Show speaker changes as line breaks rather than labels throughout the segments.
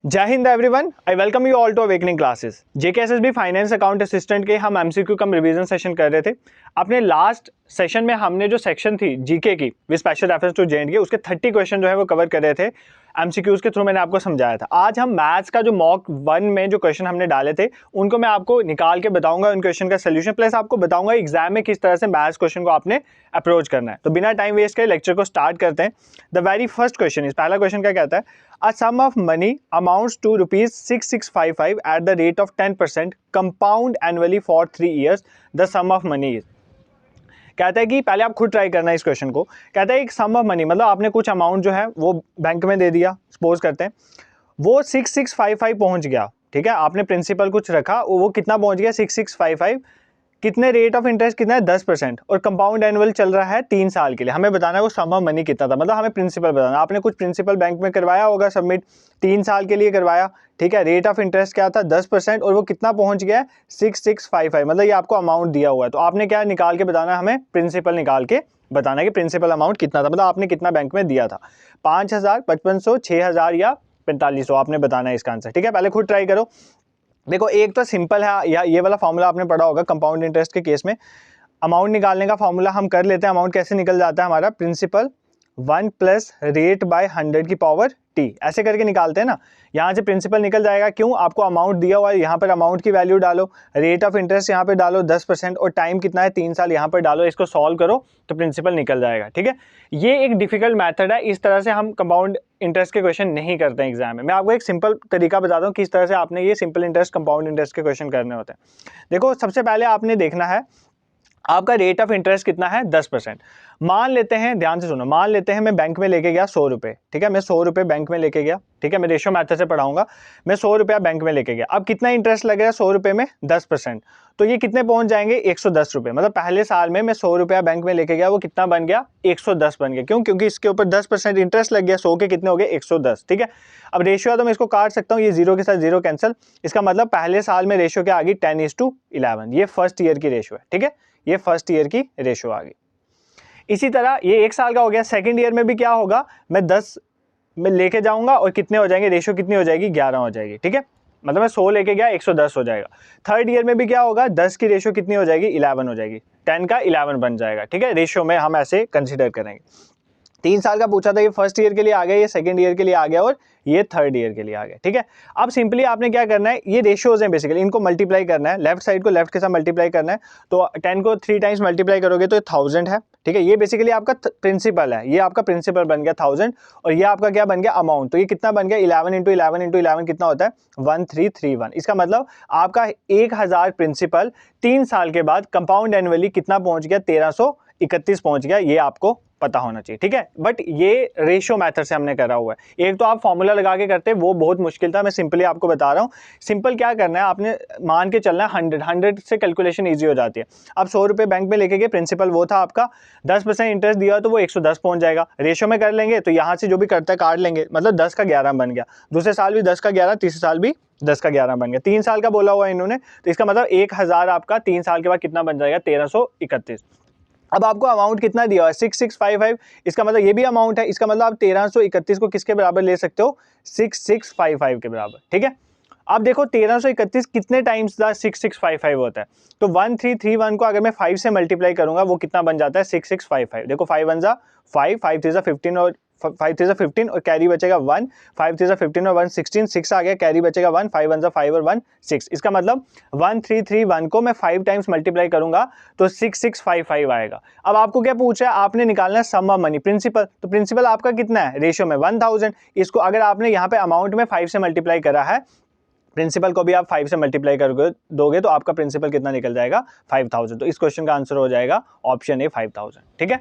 जय Hind everyone, I welcome you all to awakening classes. JKSSB finance account assistant के हम MCQ कम revision session कर रहे थे। अपने लास्ट सेशन में हमने जो सेक्शन थी जीके की with special reference to J and K उसके 30 क्वेश्चन जो है वो कवर कर रहे थे एमसीक्यूज के थ्रू। मैंने आपको समझाया था। आज हम मैथ्स का जो मॉक 1 में जो क्वेश्चन हमने डाले थे उनको मैं आपको निकाल के बताऊंगा, उन क्वेश्चन का सोल्यूशन, प्लस आपको बताऊंगा एग्जाम में किस तरह से मैथ्स क्वेश्चन को आपने अप्रोच करना है। तो बिना टाइम वेस्ट करे लेक्चर को स्टार्ट करते हैं। द वेरी फर्स्ट क्वेश्चन इस पहला क्वेश्चन क्या कहता है, a sum of money amounts to ₹6655 at the rate of 10% compound annually for 3 years, the sum of money is. कहता है कि पहले आप खुद ट्राई करना है इस क्वेश्चन को। कहता है एक सम ऑफ मनी मतलब आपने कुछ अमाउंट जो है वो बैंक में दे दिया, सपोज करते हैं वो 6655 पहुंच गया। ठीक है, आपने प्रिंसिपल कुछ रखा, वो कितना पहुंच गया 6655। कितने रेट ऑफ इंटरेस्ट कितना है 10% और कंपाउंड एनुअल चल रहा है 3 साल के लिए। हमें बताना है वो सम ऑफ मनी कितना था, मतलब हमें प्रिंसिपल बताना। आपने कुछ प्रिंसिपल बैंक में करवाया होगा सबमिट, 3 साल के लिए करवाया। ठीक है, रेट ऑफ इंटरेस्ट क्या था 10% और वो कितना पहुंच गया 6655, मतलब ये आपको अमाउंट दिया हुआ है। तो आपने क्या निकाल के बताना है, हमें प्रिंसिपल निकाल के बताना है कि प्रिंसिपल अमाउंट कितना था, मतलब आपने कितना बैंक में दिया था, 5000, 5500, 6000 या 4500 आपने बताना है इसका आंसर। ठीक है, पहले खुद ट्राई करो। देखो एक तो सिंपल है, या ये वाला फॉर्मूला आपने पढ़ा होगा कंपाउंड इंटरेस्ट के केस में। अमाउंट निकालने का फॉर्मूला हम कर लेते हैं। अमाउंट कैसे निकल जाता है हमारा, प्रिंसिपल 1 प्लस रेट बाय 100 की पावर t, ऐसे करके निकालते हैं ना। यहाँ से प्रिंसिपल निकल जाएगा, क्यों, आपको अमाउंट दिया हुआ है, यहाँ पर अमाउंट की वैल्यू डालो, रेट ऑफ इंटरेस्ट यहाँ पे डालो 10% और टाइम कितना है 3 साल, यहाँ पर डालो, इसको सॉल्व करो तो प्रिंसिपल निकल जाएगा। ठीक है, ये एक डिफिकल्ट मैथड है, इस तरह से हम कंपाउंड इंटरेस्ट के क्वेश्चन नहीं करते हैं एग्जाम में। मैं आपको एक सिंपल तरीका बताता हूँ किस तरह से आपने ये सिंपल इंटरेस्ट कंपाउंड इंटरेस्ट के क्वेश्चन करने होते हैं। देखो सबसे पहले आपने देखना है आपका रेट ऑफ इंटरेस्ट कितना है 10%। मान लेते हैं, ध्यान से सुनो, मान लेते हैं मैं बैंक में लेके गया 100 रुपये। ठीक है, मैं 100 रुपये बैंक में लेके गया। ठीक है, मैं रेशियो मैथड से पढ़ाऊंगा। मैं 100 रुपया बैंक में लेके गया। अब कितना इंटरेस्ट लगेगा 100 रुपये में 10%, तो ये कितने पहुंच जाएंगे 110 रुपये। मतलब पहले साल में मैं 100 रुपया बैंक में लेके गया, वो कितना बन गया 110 बन गया। क्यों, क्योंकि इसके ऊपर 10% इंटरेस्ट लग गया, 100 के कितने हो गए 110। ठीक है, अब रेशियो है तो मैं इसको काट सकता हूँ, ये जीरो के साथ जीरो कैंसिल। इसका मतलब पहले साल में रेशियो क्या आ गई 10:11, ये फर्स्ट ईयर की रेशियो है। ठीक है, ये फर्स्ट ईयर की रेशियो आ गई। इसी तरह ये 1 साल का हो गया। सेकंड ईयर में भी क्या होगा, मैं 10 में लेके जाऊंगा और कितने हो जाएंगे, रेशियो कितनी हो जाएगी 11 हो जाएगी। ठीक है, मतलब मैं 100 लेके गया 110 हो जाएगा। थर्ड ईयर में भी क्या होगा, 10 की रेशियो कितनी हो जाएगी 11 हो जाएगी, 10 का 11 बन जाएगा। ठीक है, रेशियो में हम ऐसे कंसिडर करेंगे। 3 साल का पूछा था, ये फर्स्ट ईयर के लिए आ गया, ये सेकंड ईयर के लिए आ गया और ये थर्ड ईयर के लिए आ गया। ठीक है, अब सिंपली आपने क्या करना है, ये रेशियोज हैं बेसिकली, इनको मल्टीप्लाई करना है, लेफ्ट साइड को लेफ्ट के साथ मल्टीप्लाई करना है। तो 10 को 3 टाइम्स मल्टीप्लाई करोगे तो 1000 है। ठीक है, ये बेसिकली आपका प्रिंसिपल है, ये आपका प्रिंसिपल बन गया 1000 और ये आपका क्या बन गया अमाउंट। तो ये कितना बन गया 11 × 11 × 11 कितना होता है 1331। इसका मतलब आपका 1000 प्रिंसिपल 3 साल के बाद कंपाउंड एनुअली कितना पहुंच गया 1331 पहुंच गया। ये आपको पता होना चाहिए। ठीक है, बट ये रेशियो मेथड से हमने करा हुआ है। एक तो आप फॉर्मूला लगा के करते, वो बहुत मुश्किल था, मैं सिंपली आपको बता रहा हूँ। सिंपल क्या करना है, आपने मान के चलना है 100 से कैलकुलेशन इजी हो जाती है। अब 100 रुपये बैंक में लेके गए, प्रिंसिपल वो था आपका, 10% इंटरेस्ट दिया तो वो 110 पहुंच जाएगा। रेशियो में कर लेंगे तो यहाँ से जो भी करता है काट लेंगे, मतलब 10 का 11 बन गया। दूसरे साल भी 10 का 11, तीसरे साल भी 10 का 11 बन गया। 3 साल का बोला हुआ है इन्होंने, तो इसका मतलब 1000 आपका 3 साल के बाद कितना बन जाएगा 1331। अब आपको अमाउंट कितना दिया है 6655, इसका मतलब ये भी अमाउंट है। इसका मतलब आप 1331 को किसके बराबर ले सकते हो 6655 के बराबर। ठीक है, अब देखो 1331 कितने टाइम्स द 6655 होता है, तो 1331 को अगर मैं 5 से मल्टीप्लाई करूंगा वो कितना बन जाता है 6655। देखो 5 1 जा 5, 5 3 जा 15 और 5 3 जा 15 और कैरी बचेगा 1, 5 3 जा 15 और 1 16, 6 आ गया, कैरी बचेगा 1, 5 1 जा 5 और 1 6। इसका मतलब 1331 को मैं 5 टाइम्स मल्टीप्लाई करूंगा तो 6655 आएगा। अब आपको क्या पूछा है, आपने निकालना है सम ऑफ मनी, प्रिंसिपल। तो प्रिंसिपल आपका कितना है रेशियो में 1000। इसको अगर आपने यहाँ पे अमाउंट में 5 से मल्टीप्लाई करा है, प्रिंसिपल को भी आप 5 से मल्टीप्लाई कर दोगे तो आपका प्रिंसिपल कितना निकल जाएगा 5000। तो इस क्वेश्चन का आंसर हो जाएगा ऑप्शन ए 5000। ठीक है,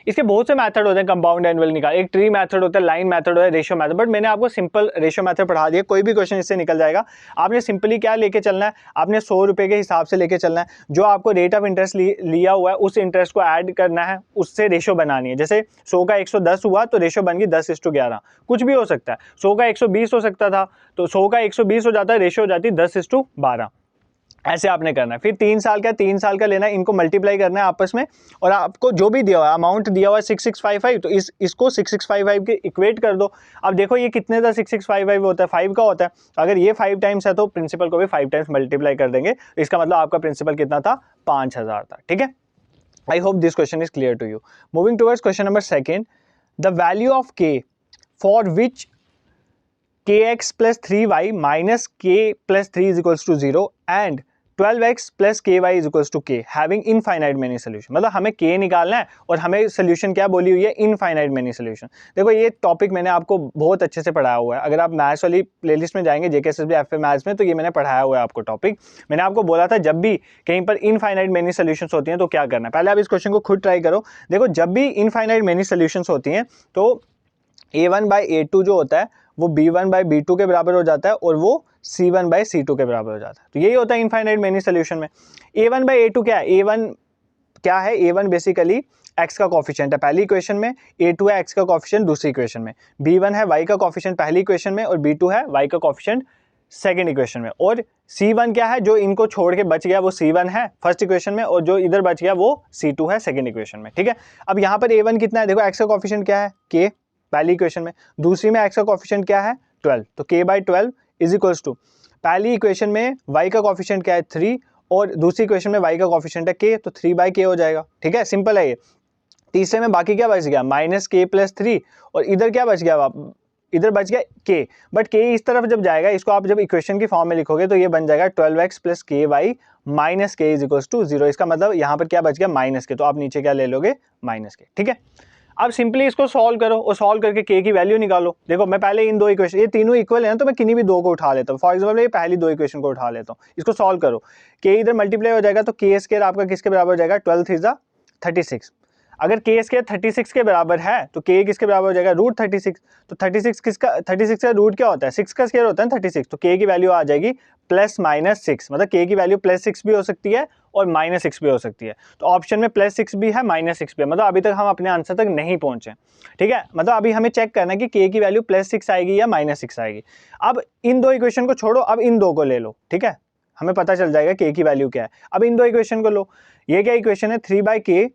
इसके बहुत से मेथड होते हैं कंपाउंड एनुअल निकाल, एक ट्री मेथड होता है, लाइन मेथड होता है, रेशियो मेथड, बट मैंने आपको सिंपल रेशियो मेथड पढ़ा दिया। कोई भी क्वेश्चन इससे निकल जाएगा। आपने सिंपली क्या लेके चलना है, आपने 100 रुपये के हिसाब से लेके चलना है। जो आपको रेट ऑफ इंटरेस्ट लिया हुआ है उस इंटरेस्ट को ऐड करना है, उससे रेशियो बनानी है। जैसे 100 का 110 हुआ तो रेशियो बन गई 10:11, कुछ भी हो सकता है। 100 का 120 हो सकता था तो 100 का 120 हो जाता है, रेशियो हो जाती है 10:12। ऐसे आपने करना है। फिर 3 साल का लेना है, इनको मल्टीप्लाई करना है आपस में, और आपको जो भी दिया हुआ है अमाउंट दिया हुआ है 6655, तो इसको 6655 के इक्वेट कर दो। अब देखो ये कितने का 6655 होता है, 5 का होता है। अगर ये 5 टाइम्स है तो प्रिंसिपल को भी 5 टाइम्स मल्टीप्लाई कर देंगे, इसका मतलब आपका प्रिंसिपल कितना था, 5000 था। ठीक है, I hope this question is clear to you. Moving towards question number second, the value of k for which kx plus 3y minus k plus 3 is equals to 0 and 12x plus ky is equals to k having infinite many solution। मतलब हमें k निकालना है और हमें solution क्या बोली हुई है, इनफाइनाइट मेनी सोल्यूशन। देखो ये टॉपिक मैंने आपको बहुत अच्छे से पढ़ाया हुआ है, अगर आप मैथ्स वाली प्लेलिस्ट में जाएंगे जेकेएसएसबी एफए मैथ्स में, तो ये मैंने पढ़ाया हुआ है आपको टॉपिक। मैंने आपको बोला था जब भी कहीं पर इनफाइनाइट मेनी सोल्यूशंस होती हैं तो क्या करना है। पहले आप इस क्वेश्चन को खुद ट्राई करो। देखो जब भी इनफाइनाइट मेनी सोल्यूशंस होती हैं तो a1/a2 जो होता है वो b1/b2 के बराबर हो जाता है और वो c1/c2 के बराबर हो जाता है। तो यही होता है इनफाइनाइट मेनी सोल्यूशन में। a1/a2 क्या है, a1 क्या है, a1 बेसिकली x का कोफिशिएंट है पहली इक्वेशन में, a2 है x का कोफिशिएंट दूसरी इक्वेशन में, b1 है y का कोफिशिएंट पहली इक्वेशन में और b2 है y का कोफिशिएंट सेकेंड इक्वेशन में, और c1 क्या है, जो इनको छोड़ के बच गया वो c1 है फर्स्ट इक्वेशन में, और जो इधर बच गया वो c2 है सेकेंड इक्वेशन में। ठीक है, अब यहाँ पर a1 कितना है, देखो x का कोफिशिएंट क्या है, k पहली इक्वेशन में, दूसरी में x का कोफिशिएंट क्या है 12, तो k/12 इज इक्वल्स टू पहली इक्वेशन में y का कोफिशिएंट क्या है 3 और दूसरी इक्वेशन में y का कोफिशिएंट है k, तो 3/k हो जाएगा। ठीक है, सिंपल है ये। तीसरे में बाकी क्या बच गया, -k+3, और इधर क्या बच गया, इधर बच गया k, बट k इस तरफ जब जाएगा, इसको आप जब इक्वेशन की फॉर्म में लिखोगे तो ये बन जाएगा 12x + ky - k = 0। इसका मतलब यहाँ पर क्या बच गया, -k, तो आप नीचे क्या ले लोगे, -k। ठीक है, अब सिंपली इसको सॉल्व करो और सॉल्व करके k की वैल्यू निकालो। देखो मैं पहले इन दो इक्वेशन, ये तीनों इक्वल है ना, तो मैं किन्हीं भी दो को उठा लेता हूँ। फॉर एग्जाम्पल ये पहली दो इक्वेशन को उठा लेता हूँ, इसको सॉल्व करो, k इधर मल्टीप्लाई हो जाएगा तो k² आपका किसके बराबर हो जाएगा, 12 3 36। अगर k² 36 के बराबर है तो k किसके बराबर हो जाएगा, √36। तो 36 किसका, 36 का रूट क्या होता है, 6 का स्क्वायर होता है ना 36, तो k की वैल्यू आ जाएगी +-6, मतलब k की वैल्यू +6 भी हो सकती है और -6 भी हो सकती है। तो ऑप्शन में +6 भी है -6 भी है, मतलब अभी तक हम अपने आंसर तक नहीं पहुंचे। ठीक है, मतलब अभी हमें चेक करना है कि k की वैल्यू +6 आएगी या -6 आएगी। अब इन दो इक्वेशन को छोड़ो, अब इन दो को ले लो। ठीक है, हमें पता चल जाएगा k की वैल्यू क्या है। अब इन दो इक्वेशन को लो, ये क्या इक्वेशन है, 3/k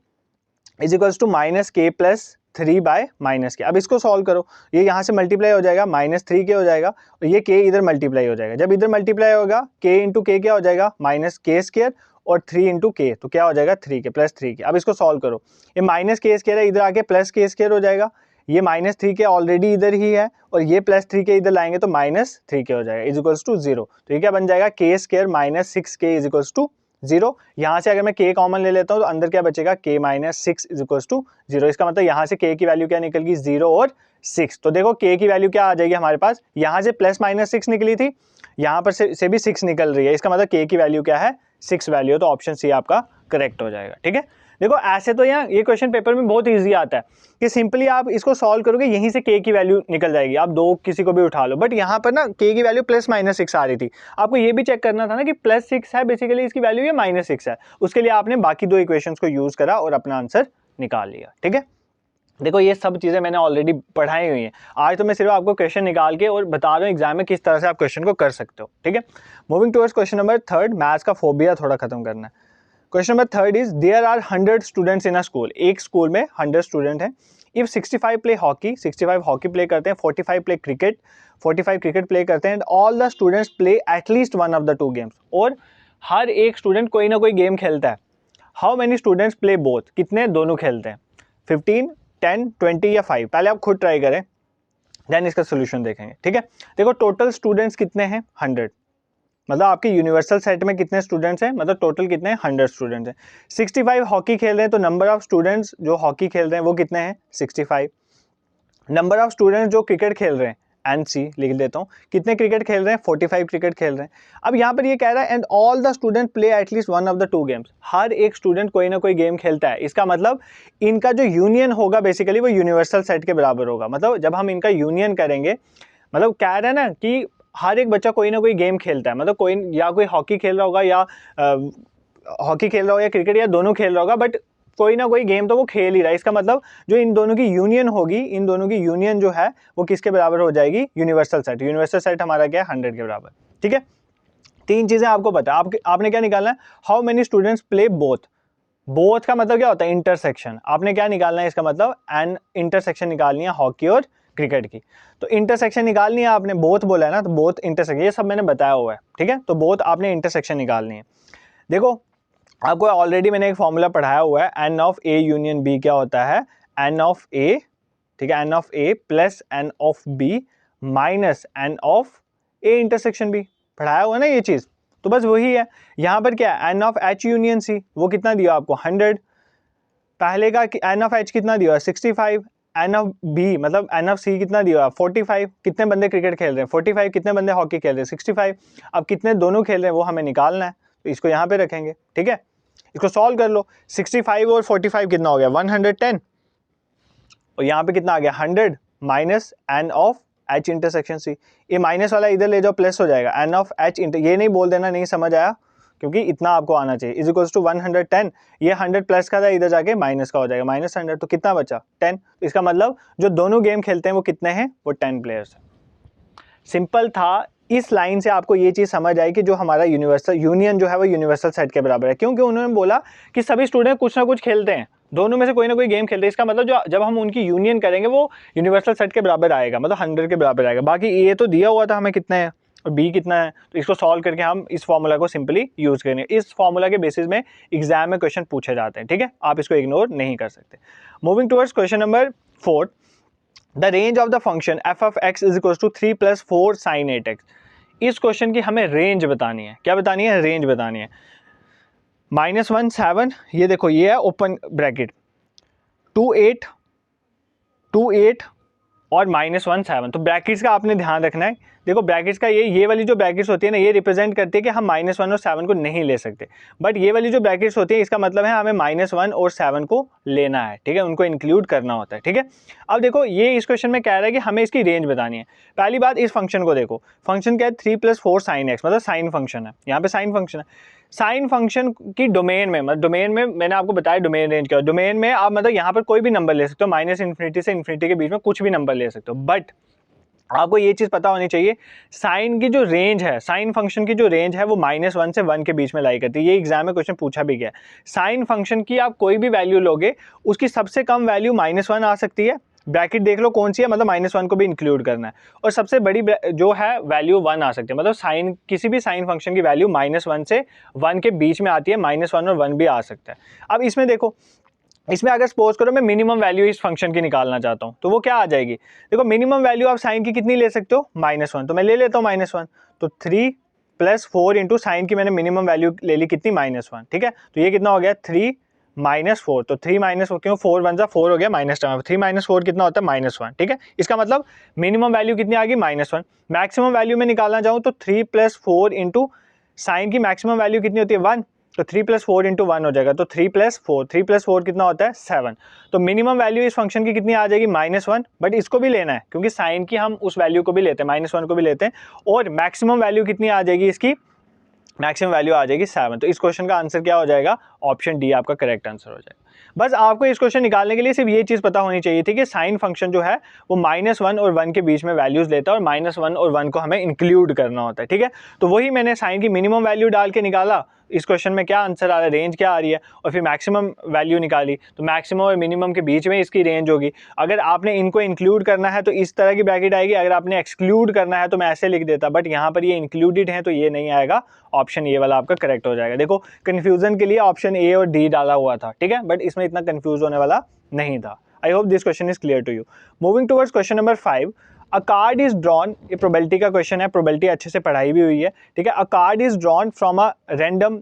is equals to -k + 3/-k। अब इसको सॉल्व करो, ये यहाँ से मल्टीप्लाई हो जाएगा, -3k हो जाएगा और ये k इधर मल्टीप्लाई हो जाएगा। जब इधर मल्टीप्लाई होगा k × k क्या हो जाएगा, -k² और 3 × k, तो क्या हो जाएगा 3k + 3k। अब इसको सॉल्व करो, ये -k² है, इधर आके +k² हो जाएगा, ये -3k ऑलरेडी इधर ही है और ये +3k इधर लाएंगे तो -3k हो जाएगा इज इक्वल्स टू 0। तो ये क्या बन जाएगा, k² - 6k is equals to 0। यहाँ से अगर मैं k कॉमन ले लेता हूँ तो अंदर क्या बचेगा, k - 6 इज इक्वल्स टू 0। इसका मतलब यहाँ से k की वैल्यू क्या निकल गई, 0 और 6। तो देखो k की वैल्यू क्या आ जाएगी हमारे पास, यहाँ से +-6 निकली थी, यहाँ पर से भी 6 निकल रही है, इसका मतलब k की वैल्यू क्या है, 6 वैल्यू, तो ऑप्शन सी आपका करेक्ट हो जाएगा। ठीक है, देखो ऐसे तो यहाँ ये क्वेश्चन पेपर में बहुत ईजी आता है कि सिंपली आप इसको सॉल्व करोगे, यहीं से k की वैल्यू निकल जाएगी, आप दो किसी को भी उठा लो, बट यहाँ पर ना k की वैल्यू +-6 आ रही थी। आपको ये भी चेक करना था ना कि +6 है बेसिकली इसकी वैल्यू या -6 है, उसके लिए आपने बाकी दो इक्वेशंस को यूज करा और अपना आंसर निकाल लिया। ठीक है, देखो ये सब चीज़ें मैंने ऑलरेडी पढ़ाई हुई हैं, आज तो मैं सिर्फ आपको क्वेश्चन निकाल के और बता रहा हूँ एग्जाम में किस तरह से आप क्वेश्चन को कर सकते हो। ठीक है, moving towards question number 3, maths का फोबिया थोड़ा खत्म करना है। Question number 3 is there are 100 students in a school, एक स्कूल में 100 स्टूडेंट हैं। If 65 play hockey, 65 hockey play करते हैं, 45 प्ले क्रिकेट, 45 क्रिकेट प्ले करते हैं, and all the students play at least one of the two games, और हर एक student कोई ना कोई गेम खेलता है। How many students play both, कितने दोनों खेलते हैं, 15, 10, 20 या 5। पहले आप खुद ट्राई करें, देन इसका सोल्यूशन देखेंगे। ठीक है, देखो टोटल स्टूडेंट्स कितने हैं, 100, मतलब आपके यूनिवर्सल सेट में कितने स्टूडेंट्स हैं, मतलब टोटल कितने हैं, 100 स्टूडेंट्स हैं। 65 हॉकी खेल रहे हैं तो नंबर ऑफ स्टूडेंट्स जो हॉकी खेल रहे हैं वो कितने हैं, 65। नंबर ऑफ स्टूडेंट्स जो क्रिकेट खेल रहे हैं, NC लिख देता हूँ, कितने क्रिकेट खेल रहे हैं, 45 क्रिकेट खेल रहे हैं। अब यहाँ पर ये कह रहा है and all the student play at least one of the two games, हर एक स्टूडेंट कोई ना कोई गेम खेलता है। इसका मतलब इनका जो यूनियन होगा बेसिकली वो यूनिवर्सल सेट के बराबर होगा। मतलब जब हम इनका यूनियन करेंगे, मतलब कह रहे हैं ना कि हर एक बच्चा कोई ना कोई गेम खेलता है, मतलब कोई या कोई हॉकी खेल रहा होगा या हॉकी खेल रहा होगा या क्रिकेट या दोनों खेल रहा होगा, बट कोई ना कोई गेम तो वो खेल ही रहा है। इसका मतलब जो इन दोनों की यूनियन होगी, इन दोनों की यूनियन जो है वो किसके बराबर हो जाएगी, यूनिवर्सल सेट। यूनिवर्सल सेट हमारा क्या है, 100 के बराबर। ठीक है, तीन चीजें आपको पता है, आपने क्या निकालना है, how many students play both. Both का मतलब क्या होता है, इंटरसेक्शन। आपने क्या निकालना है, इसका मतलब एन इंटरसेक्शन निकालनी है हॉकी और क्रिकेट की। तो इंटरसेक्शन निकालनी है आपने, बोथ बोला है ना, तो बोथ इंटरसेक्शन, ये सब मैंने बताया हुआ है, ठीक है। तो बोथ आपने इंटरसेक्शन निकालनी है। देखो आपको ऑलरेडी मैंने एक फॉर्मूला पढ़ाया हुआ है, N of A union B क्या होता है, एन ऑफ ए, ठीक है, N of A plus N of B minus N of A intersection B, पढ़ाया हुआ है ना ये चीज। तो बस वही है, यहाँ पर क्या है, N of H union C, वो कितना दिया आपको 100, पहले का एन ऑफ एच कितना दिया 65, एन ऑफ बी मतलब एन ऑफ सी कितना दिया 45, कितने बंदे क्रिकेट खेल रहे हैं 45, कितने बंदे हॉकी खेल रहे हैं 65, अब कितने दोनों खेल रहे हैं वो हमें निकालना है, तो इसको यहाँ पे रखेंगे, ठीक है। इसको सॉल्व कर लो, 65 और 45 कितना हो गया 110, और यहाँ पे कितना आ गया 100 minus N of H intersection C, ये माइनस वाला इधर ले जाओ प्लस हो जाएगा, एन ऑफ एच ये नहीं बोल देना नहीं समझ आया, क्योंकि इतना आपको आना चाहिए, इज इक्वल्स टू 110, ये 100 प्लस का था, इधर जाके माइनस का हो जाएगा, माइनस 100, तो कितना बचा 10। तो इसका मतलब जो दोनों गेम खेलते हैं वो कितने हैं, वो 10 प्लेयर्स हैं। सिंपल था, इस लाइन से आपको ये चीज समझ आई कि जो हमारा यूनिवर्सल यूनियन जो है वो यूनिवर्सल सेट के बराबर है, क्योंकि उन्होंने बोला कि सभी स्टूडेंट कुछ ना कुछ खेलते हैं, दोनों में से कोई ना कोई गेम खेलते हैं, इसका मतलब जो जब हम उनकी यूनियन करेंगे वो यूनिवर्सल सेट के बराबर आएगा, मतलब 100 के बराबर आएगा। बाकी ये तो दिया हुआ था हमें कितना है और बी कितना है, तो इसको सॉल्व करके हम इस फॉर्मूला को सिंपली यूज करेंगे। इस फॉर्मूला के बेसिस में एग्जाम में क्वेश्चन पूछे जाते हैं, ठीक है, आप इसको इग्नोर नहीं कर सकते। Moving towards question number 4, the range of the function F of X is equal to 3 + 4 sin 8x। इस क्वेश्चन की हमें रेंज बतानी है, क्या बतानी है, रेंज बतानी है। -1 7, ये देखो ये है ओपन ब्रैकेट, 2 8 और -1 7, तो ब्रैकेट्स का आपने ध्यान रखना है। देखो ब्रैकेट्स का ये वाली जो ब्रैकेट्स होती है ना, ये रिप्रेजेंट करती है कि हम -1 और 7 को नहीं ले सकते, बट ये वाली जो ब्रैकेट्स होती है इसका मतलब है हमें -1 और 7 को लेना है, ठीक है, उनको इंक्लूड करना होता है, ठीक है। अब देखो ये इस क्वेश्चन में कह रहा है कि हमें इसकी रेंज बतानी है। पहली बात, इस फंक्शन को देखो, फंक्शन क्या है 3 + 4 sin x, मतलब साइन फंक्शन है, यहाँ पे साइन फंक्शन है। साइन फंक्शन की डोमेन में, मतलब डोमेन में मैंने आपको बताया डोमेन रेंज क्या है, डोमेन में आप मतलब यहाँ पर कोई भी नंबर ले सकते हो, -∞ से ∞ के बीच में कुछ भी नंबर ले सकते हो, बट आपको ये चीज पता होनी चाहिए, साइन की जो रेंज है, साइन फंक्शन की जो रेंज है वो -1 से 1 के बीच में लाई करती है। ये एग्जाम में क्वेश्चन पूछा भी गया। साइन फंक्शन की आप कोई भी वैल्यू लोगे, उसकी सबसे कम वैल्यू -1 आ सकती है, ब्रैकेट देख लो कौन सी है, मतलब -1 को भी इंक्लूड करना है, और सबसे बड़ी जो है वैल्यू 1 आ सकती है, मतलब साइन किसी भी साइन फंक्शन की वैल्यू -1 से 1 के बीच में आती है, -1 और 1 भी आ सकता है। अब इसमें देखो, इसमें अगर सपोज करो मैं मिनिमम वैल्यू इस फंक्शन की निकालना चाहता हूं, तो वो क्या आ जाएगी, देखो मिनिमम वैल्यू आप साइन की कितनी ले सकते हो -1, तो मैं ले लेता हूँ -1, तो 3 + 4 इंटू साइन की मैंने मिनिमम वैल्यू ले ली कितनी -1, ठीक है। तो ये कितना हो गया 3 - 4, तो 3 - 4 क्यों, 4 1 4 हो गया, -10, 3 - 4 कितना होता है -1, ठीक है। इसका मतलब मिनिमम वैल्यू कितनी आ गई -1। मैक्सिमम वैल्यू में निकालना चाहूँ तो 3 + 4 इंटू साइन की मैक्सिमम वैल्यू कितनी होती है 1, तो 3 + 4 इंटू 1 हो जाएगा, तो 3 + 4, 3 + 4 कितना होता है 7। तो मिनिमम वैल्यू इस फंक्शन की कितनी आ जाएगी -1, बट इसको भी लेना है क्योंकि साइन की हम उस वैल्यू को भी लेते हैं, -1 को भी लेते हैं, और मैक्सिमम वैल्यू कितनी आ जाएगी इसकी, मैक्सिमम वैल्यू आ जाएगी 7। तो इस क्वेश्चन का आंसर क्या हो जाएगा, ऑप्शन डी आपका करेक्ट आंसर हो जाएगा। बस आपको इस क्वेश्चन निकालने के लिए सिर्फ ये चीज पता होनी चाहिए थी कि साइन फंक्शन जो है वो -1 और 1 के बीच में वैल्यूज लेता है, और -1 और 1 को हमें इंक्लूड करना होता है, ठीक है। तो वही मैंने साइन की मिनिमम वैल्यू डाल के निकाला, इस क्वेश्चन में क्या आंसर आ रहा है, रेंज क्या आ रही है, और फिर मैक्सिमम वैल्यू निकाली, तो मैक्सिमम और मिनिमम के बीच में इसकी रेंज होगी। अगर आपने इनको इंक्लूड करना है तो इस तरह की ब्रैकेट आएगी, अगर आपने एक्सक्लूड करना है तो मैं ऐसे लिख देता, बट यहाँ पर ये इंक्लूडेड है तो ये नहीं आएगा, ऑप्शन ए वाला आपका करेक्ट हो जाएगा। देखो कंफ्यूजन के लिए ऑप्शन ए और डी डाला हुआ था, ठीक है, बट इसमें इतना कंफ्यूज होने वाला नहीं था। I hope this question is clear to you. Moving towards question number 5, a card is drawn, ये प्रोबेबिलिटी का क्वेश्चन है, प्रोबेबिलिटी अच्छे से पढ़ाई भी हुई है, ठीक है। A card is drawn from a random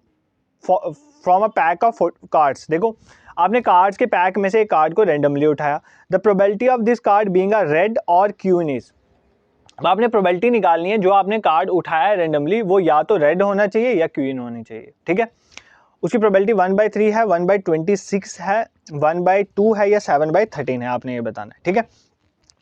from a pack of cards, देखो आपने कार्ड्स के पैक में से एक कार्ड को रैंडमली उठाया, the probability of this card being a red और क्वीन इज, अब आपने प्रोबेबिलिटी निकालनी है जो आपने कार्ड उठाया है रैंडमली वो या तो रेड होना चाहिए या क्वीन होनी चाहिए, ठीक है। उसकी प्रोबेबिलिटी 1/3 है, 1/26 है, 1/2 है या 7/13 है, आपने ये बताना है, ठीक है।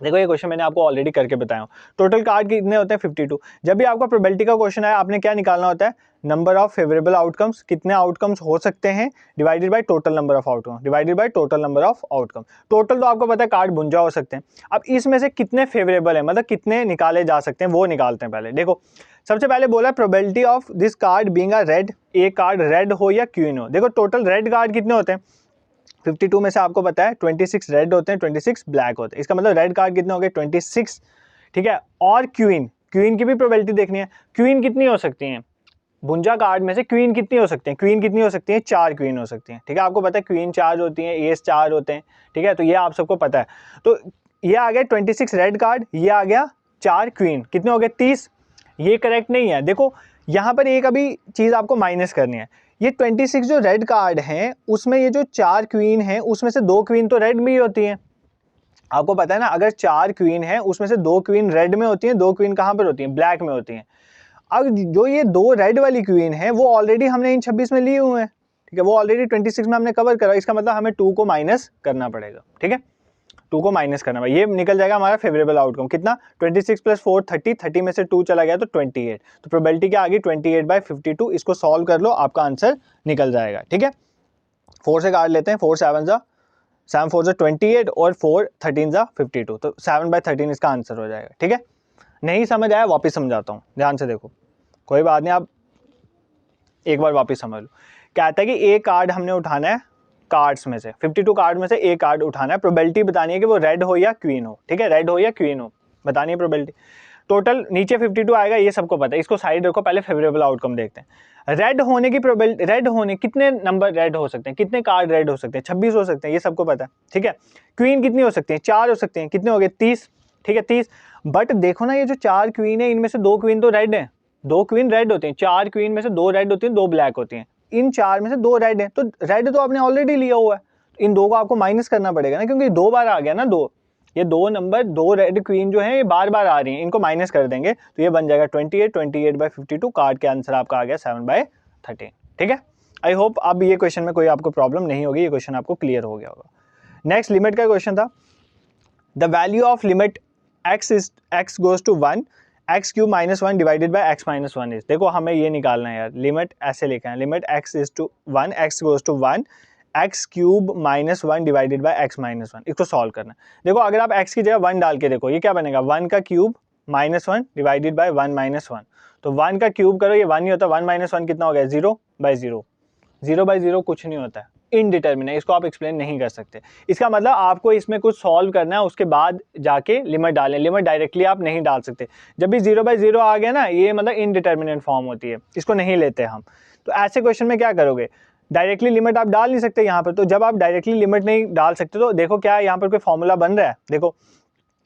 देखो ये क्वेश्चन मैंने आपको ऑलरेडी करके बताया हूँ। टोटल कार्ड कितने होते हैं 52। जब भी आपका प्रोबेबिलिटी का क्वेश्चन आया आपने क्या निकालना होता है, नंबर ऑफ फेवरेबल आउटकम्स, कितने आउटकम्स हो सकते हैं divided by total number of outcome, divided by total number of outcome. Total तो आपको पता है कार्ड बुंजा हो सकते हैं, अब इसमें से कितने फेवरेबल है, मतलब कितने निकाले जा सकते हैं वो निकालते हैं। पहले देखो सबसे पहले बोला probability of this card being a red, एक कार्ड रेड हो या क्वीन हो। देखो टोटल रेड कार्ड कितने होते हैं 52 में से आपको पता है 26 रेड होते हैं, 26 ब्लैक होते हैं। इसका मतलब रेड कार्ड कितने हो गए 26, ठीक है। और क्वीन, क्वीन की भी प्रोबेबिलिटी देखनी है, क्वीन कितनी हो सकती हैं, बुंजा कार्ड में से क्वीन कितनी हो सकती है, क्वीन कितनी हो सकती है, 4 क्वीन हो सकती हैं, ठीक है। आपको पता है क्वीन 4 होती हैं, एस 4 होते हैं, ठीक है, तो ये आप सबको पता है। तो ये आ गया 26 रेड कार्ड, ये आ गया 4 क्वीन, कितने हो गए 30। ये करेक्ट नहीं है। देखो यहाँ पर एक अभी चीज़ आपको माइनस करनी है, ये 26 जो रेड कार्ड हैं उसमें ये जो 4 क्वीन हैं उसमें से 2 क्वीन तो रेड में ही होती हैं। आपको पता है ना, अगर 4 क्वीन है उसमें से 2 क्वीन रेड में होती हैं, 2 क्वीन कहाँ पर होती हैं, ब्लैक में होती हैं। अब जो ये 2 रेड वाली क्वीन है वो ऑलरेडी हमने इन 26 में लिए हुए हैं, ठीक है, वो ऑलरेडी 26 में हमने कवर करा। इसका मतलब हमें 2 को माइनस करना पड़ेगा, ठीक है, 2 को माइनस करना पड़ेगा। ये निकल जाएगा हमारा फेवरेबल आउटकम कितना, 26 + 4 30, 30 में से 2 चला गया तो 28। तो प्रोबेबिलिटी क्या आ गई 28/52। इसको सॉल्व कर लो, आपका आंसर निकल जाएगा, ठीक है। 4 से काट लेते हैं, 4 7 जा 7 4 जा 28 और 4 13 जा 52, तो 7/13 इसका आंसर हो जाएगा, ठीक है। नहीं समझ आया वापस समझाता हूँ, ध्यान से देखो, कोई बात नहीं, आप एक बार वापस समझ लो। कहता है कि एक कार्ड हमने उठाना है कार्ड्स में से, 52 कार्ड में से एक कार्ड उठाना है, प्रोबेबिलिटी बतानी है कि वो रेड हो या क्वीन हो, ठीक है, रेड हो या क्वीन हो बतानी है प्रोबेबिलिटी। टोटल नीचे 52 आएगा, ये सबको पता है, इसको साइड रखो, पहले फेवरेबल आउटकम देखते हैं। रेड होने की प्रोबेबिलिटी, रेड होने कितने नंबर रेड हो सकते हैं, कितने कार्ड रेड हो सकते हैं, 26 हो सकते हैं, ये सबको पता है, ठीक है। क्वीन कितनी हो सकती है, 4 हो सकते हैं, कितने हो गए 30, ठीक है 30। बट देखो ना ये जो 4 क्वीन है इनमें से 2 क्वीन तो रेड है, 2 क्वीन रेड होती हैं, 4 क्वीन में से 2 रेड होती हैं, 2 ब्लैक होती हैं, इन 4 में से 2 रेड हैं, तो रेड तो आपने ऑलरेडी लिया हुआ है, इन 2 को आपको माइनस करना पड़ेगा ना, क्योंकि 2 बार आ गया ना 2, ये 2 नंबर 2 रेड क्वीन जो है ये बार बार आ रही हैं, इनको माइनस कर देंगे तो ये बन जाएगा 28/52। कार्ड के आंसर आपका आ गया 7/13, ठीक है। आई होप अब ये क्वेश्चन में कोई आपको प्रॉब्लम नहीं होगी, ये क्वेश्चन आपको क्लियर हो गया होगा। नेक्स्ट लिमिट का क्वेश्चन था, the value of limit x goes to 1 x³ - 1 divided by x - 1 is. देखो हमें ये निकालना है यार, लिमिट ऐसे लिखा है, limit x is to 1 x goes to 1 x³ - 1 divided by x - 1, इसको सॉल्व करना है। देखो अगर आप x की जगह 1 डाल के देखो ये क्या बनेगा, 1 का क्यूब -1 डिवाइडेड बाय 1 - 1, तो 1 का क्यूब करो ये 1 ही होता है, 1 - 1 कितना हो गया 0/0, 0/0 कुछ नहीं होता है, इनडिटर्मिनेट, इसको आप एक्सप्लेन नहीं कर सकते। इसका मतलब आपको इसमें कुछ सॉल्व करना है, उसके बाद जाके लिमिट डालें, लिमिट डायरेक्टली आप नहीं डाल सकते। जब भी 0/0 आ गया ना ये मतलब इनडिटर्मिनेट फॉर्म होती है, इसको नहीं लेते हम। तो ऐसे क्वेश्चन में क्या करोगे, डायरेक्टली लिमिट आप डाल नहीं सकते यहाँ पर। तो जब आप डायरेक्टली लिमिट नहीं डाल सकते तो देखो क्या है यहाँ पर कोई फॉर्मूला बन रहा है, देखो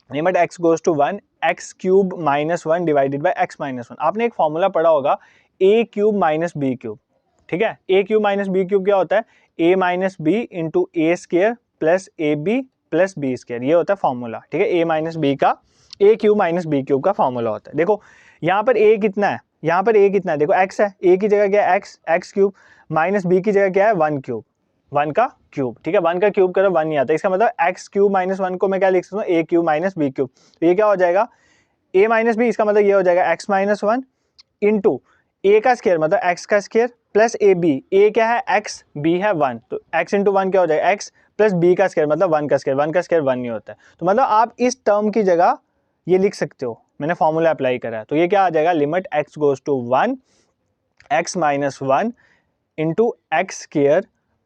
limit x goes to 1 x³ - 1 divided by x - 1। आपने एक फॉर्मूला पढ़ा होगा a³ - b³, ठीक है। a³ - b³ क्या होता है, a - b into a² plus ab plus b², ये होता है फॉर्मूला, ठीक है। a - b का a³ - b³ का फॉर्मूला होता है। देखो यहाँ पर a कितना है, यहाँ पर a कितना है, देखो x है, a की जगह क्या है x³ माइनस b की जगह क्या है 1³ 1 का क्यूब, ठीक है, 1 का क्यूब करो 1 नहीं आता, इसका मतलब x³ - 1 को मैं क्या लिख सकता हूँ a³ - b³। तो ये क्या हो जाएगा a - b, इसका मतलब ये हो जाएगा x - 1 इंटू a का स्क्वायर मतलब x का स्क्वायर प्लस ए बी, ए क्या है x, b है 1, तो x इंटू 1 क्या हो जाएगा x प्लस b का स्क्वायर मतलब 1 का स्क्वायर, 1 का स्क्वायर 1 नहीं होता है। तो मतलब आप इस टर्म की जगह ये लिख सकते हो, मैंने फॉर्मूला अप्लाई करा है, तो ये क्या आ जाएगा limit x goes to 1 x - 1 into X square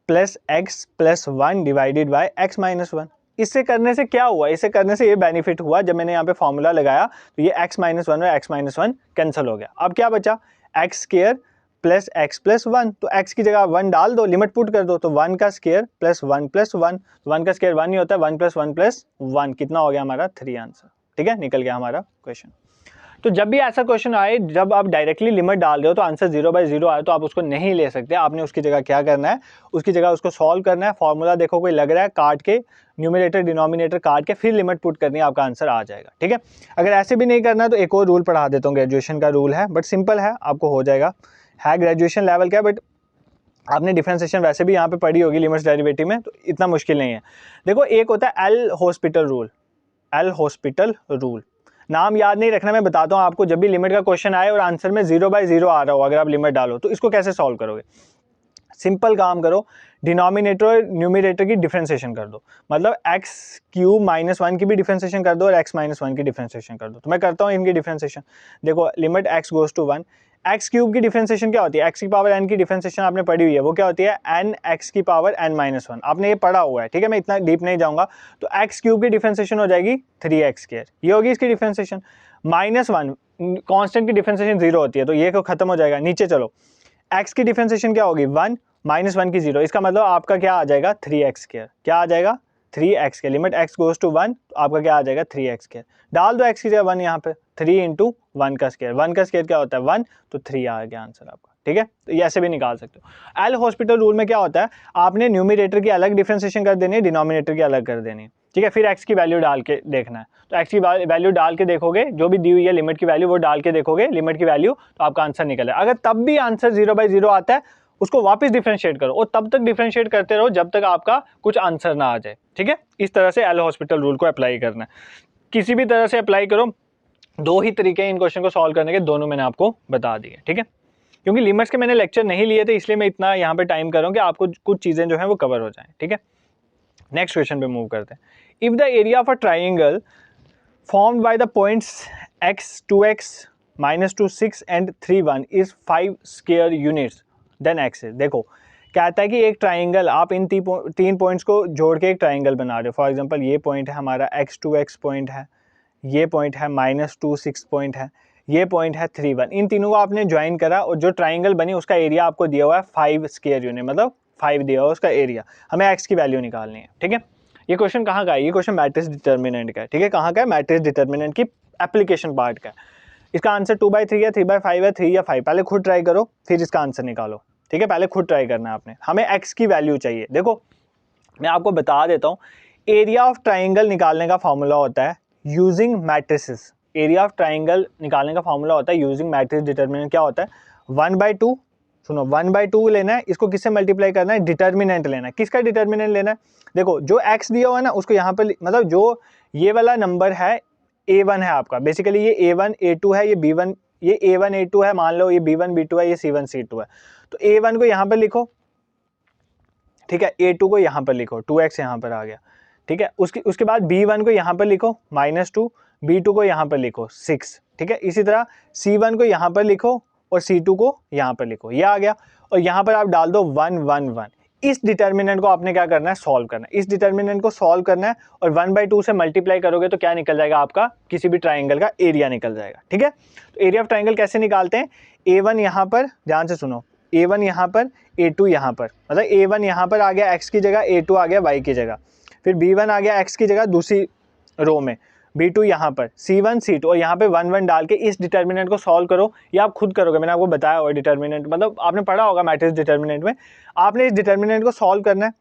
plus x plus 1 divided by x - 1। इससे करने से क्या हुआ, इससे करने से ये बेनिफिट हुआ, जब मैंने यहाँ पे फॉर्मूला लगाया तो ये x - 1 और x - 1 कैंसिल हो गया। अब क्या बचा x square plus x plus 1, तो x की जगह 1 डाल दो, लिमिट पुट कर दो, तो 1 का स्क्वायर प्लस 1 प्लस 1, 1 का स्क्वायर 1 ही होता है, 1 प्लस 1 प्लस 1 कितना हो गया हमारा 3 आंसर, ठीक है, निकल गया हमारा क्वेश्चन। तो जब भी ऐसा क्वेश्चन आए, जब आप डायरेक्टली लिमिट डाल रहे हो तो आंसर 0/0 आए तो आप उसको नहीं ले सकते, आपने उसकी जगह क्या करना है, उसकी जगह उसको सॉल्व करना है, फॉर्मूला देखो कोई लग रहा है काट के, न्यूमरेटर डिनोमिनेटर काट के फिर लिमिट पुट करनी है, आपका आंसर आ जाएगा, ठीक है। अगर ऐसे भी नहीं करना है तो एक और रूल पढ़ा देता हूँ, ग्रेजुएशन का रूल है बट सिंपल है, आपको हो जाएगा, है ग्रेजुएशन लेवल का बट आपने डिफरेंशिएशन वैसे भी यहाँ पे पढ़ी होगी लिमिट्स डेरिवेटिव में, तो इतना मुश्किल नहीं है। देखो एक होता है L hospital rule, L hospital rule. नाम याद नहीं रखना, मैं बताता हूँ आपको। जब भी लिमिट का क्वेश्चन आए और आंसर में 0/0 आ रहा हो, अगर आप लिमिट डालो तो इसको कैसे सॉल्व करोगे? सिंपल काम करो, डिनोमिनेटर और न्यूमिनेटर की डिफरेंशिएशन कर दो। मतलब एक्स क्यूब -1 की भी डिफरेंशिएशन कर दो और एक्स -1 की डिफरेंशिएशन कर दो। तो मैं करता हूँ इनकी डिफरेंशिएशन। देखो limit X goes to 1, X cube की डिफरेंशिएशन क्या होती है? एक्स की पावर एन की डिफरेंशिएशन आपने पढ़ी हुई है, वो क्या होती है? एन एक्स की पावर एन -1। आपने ये पढ़ा हुआ है, ठीक है, मैं इतना डीप नहीं जाऊंगा। तो एक्स क्यूब की डिफरेंशिएशन हो जाएगी 3x², ये होगी इसकी डिफरेंशिएशन। -1 कांस्टेंट की डिफरेंशिएशन 0 होती है, तो ये खत्म हो जाएगा। नीचे चलो, x की डिफरेंशिएशन क्या होगी? 1 -1 की 0, इसका मतलब आपका क्या आ जाएगा? 3x²। क्या आ जाएगा? 3x²। Limit x goes to 1, तो आपका क्या आ जाएगा? 3x²। डाल दो x की जगह 1 यहाँ पे, 3 × 1 का स्क्वायर। 1 का स्क्वायर क्या होता है? 1, तो 3 आ गया आंसर आपका, ठीक है। तो ये ऐसे भी निकाल सकते हो। एल हॉस्पिटल रूल में क्या होता है? आपने न्यूमिनेटर की अलग डिफरेंशिएशन कर देनी है, डिनोमिनेटर की अलग कर देनी है, ठीक है। फिर x की वैल्यू डाल के देखना है। तो x की वैल्यू डाल के देखोगे, जो भी दी हुई है लिमिट की वैल्यू, वो डाल के देखोगे लिमिट की वैल्यू, तो आपका आंसर निकले। अगर तब भी आंसर 0/0 आता है, उसको वापस डिफरेंशिएट करो और तब तक डिफरेंशिएट करते रहो जब तक आपका कुछ आंसर ना आ जाए, ठीक है। इस तरह से एल हॉस्पिटल रूल को अप्लाई करना है। किसी भी तरह से अप्लाई करो, दो ही तरीके हैं इन क्वेश्चन को सॉल्व करने के, दोनों मैंने आपको बता दिए, ठीक है। क्योंकि लिमिट्स के मैंने लेक्चर नहीं लिए थे, इसलिए मैं इतना यहाँ पे टाइम कर रहा हूँ कि आपको कुछ चीजें जो है वो कवर हो जाएं, ठीक है। नेक्स्ट क्वेश्चन पे मूव करते हैं। If the area of a triangle formed by the points x, 2x, -2, 6 and 3, 1 is 5 square units, then x is। देखो कहता है कि एक ट्राइंगल, आप इन तीन पॉइंट्स को जोड़ के एक ट्राइंगल बना रहे हो। फॉर एग्जांपल ये पॉइंट है हमारा x, 2x पॉइंट है, ये पॉइंट है -2, 6 पॉइंट है, ये पॉइंट है 3, 1। इन तीनों को आपने ज्वाइन करा और जो ट्राइंगल बनी उसका एरिया आपको दिया हुआ है 5 स्क्वायर यूनिट, मतलब 5 दिया हुआ है उसका एरिया। हमें x की वैल्यू निकालनी है, ठीक है। ये क्वेश्चन कहाँ का है? ये क्वेश्चन मैट्रिक्स डिटर्मिनेंट का है, ठीक है। कहाँ का है? मैट्रिक्स डिटर्मिनेंट की एप्लीकेशन पार्ट का है। इसका आंसर 2/3 है, 3/5 है, 3 या 5। पहले खुद ट्राई करो, फिर इसका आंसर निकालो, ठीक है। पहले खुद ट्राई करना है आपने। हमें x की वैल्यू चाहिए। देखो मैं आपको बता देता हूँ, एरिया ऑफ ट्राइंगल निकालने का फॉर्मूला होता है using matrices. Area of triangle निकालने का फॉर्मूला होता है यूजिंग मैट्रिक्स डिटर्मिनेंट। क्या होता है? 1/2, सुनो 1/2 लेना है, इसको किससे मल्टीप्लाई करना है? डिटर्मिनेंट लेना है। किसका डिटर्मिनेंट लेना है? देखो जो x दिया हुआ है ना, उसको यहाँ पर, मतलब जो ये वाला नंबर है a1 है आपका, बेसिकली ये a1 a2 है, ये b1, ये a1 a2 है, मान लो ये b1 b2 है, ये c1 c2 है। तो a1 को यहाँ पर लिखो, ठीक है, a2 को यहाँ पर लिखो, 2x यहाँ पर आ गया, ठीक है। उसके बाद b1 को यहाँ पर लिखो -2, b2 को यहाँ पर लिखो 6, ठीक है। इसी तरह c1 को यहाँ पर लिखो और c2 को यहाँ पर लिखो, ये आ गया। और यहाँ पर आप डाल दो 1 1 1। इस डिटर्मिनेंट को आपने क्या करना है? सॉल्व करना है। इस डिटर्मिनेंट को सॉल्व करना है और 1/2 से मल्टीप्लाई करोगे तो क्या निकल जाएगा? आपका किसी भी ट्राइंगल का एरिया निकल जाएगा, ठीक है। तो एरिया ऑफ ट्राइंगल कैसे निकालते हैं? a1 यहाँ पर, ध्यान से सुनो, a1 यहाँ पर, a2 यहाँ पर, मतलब a1 यहाँ पर आ गया x की जगह, a2 आ गया y की जगह, फिर b1 आ गया x की जगह दूसरी रो में, b2 यहाँ पर, c1 c2, और यहाँ पे 1 1 डाल के इस डिटर्मिनेंट को सॉल्व करो। या आप खुद करोगे, मैंने आपको बताया हुआ डिटर्मिनेंट, मतलब आपने पढ़ा होगा मैट्रिक्स डिटर्मिनेंट में। आपने इस डिटर्मिनेंट को सॉल्व करना है,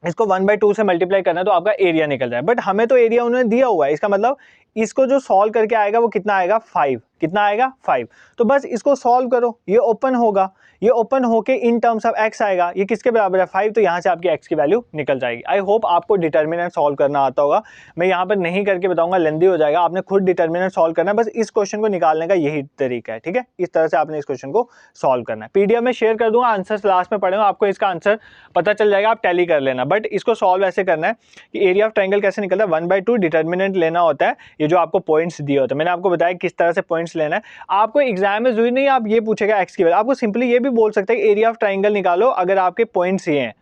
इसको 1/2 से मल्टीप्लाई करना है, तो आपका एरिया निकल जाए। बट हमें तो एरिया उन्होंने दिया हुआ है, इसका मतलब इसको जो सॉल्व करके आएगा वो कितना आएगा? 5। कितना आएगा? 5। तो बस इसको सॉल्व करो, ये ओपन होगा, ये ओपन होके इन टर्म्स ऑफ x आएगा, ये किसके बराबर है? 5। तो यहाँ से आपकी x की वैल्यू निकल जाएगी। आई होप आपको डिटर्मिनेंट सॉल्व करना आता होगा। मैं यहाँ पर नहीं करके बताऊंगा, लेंदी हो जाएगा। आपने खुद डिटर्मिनेंट सॉल्व करना है, बस इस क्वेश्चन को निकालने का यही तरीका है, ठीक है। इस तरह से आपने इस क्वेश्चन को सॉल्व करना है। पीडीएफ में शेयर कर दूंगा, आंसर लास्ट में पढ़ेंगे, आपको इसका आंसर पता चल जाएगा, आप टैली कर लेना। बट इसको सॉल्व ऐसे करना है कि एरिया ऑफ ट्राइंगल कैसे निकलता है? 1/2 डिटर्मिनेंट लेना होता है, ये जो आपको पॉइंट्स दिए होते हैं, मैंने आपको बताया किस तरह से पॉइंट्स लेना है। आपको एग्जाम में जरूरी नहीं आप ये पूछेगा x की वैल्यू, आपको सिंपली ये भी बोल सकते हैं कि एरिया ऑफ ट्राइंगल निकालो अगर आपके पॉइंट्स ये हैं।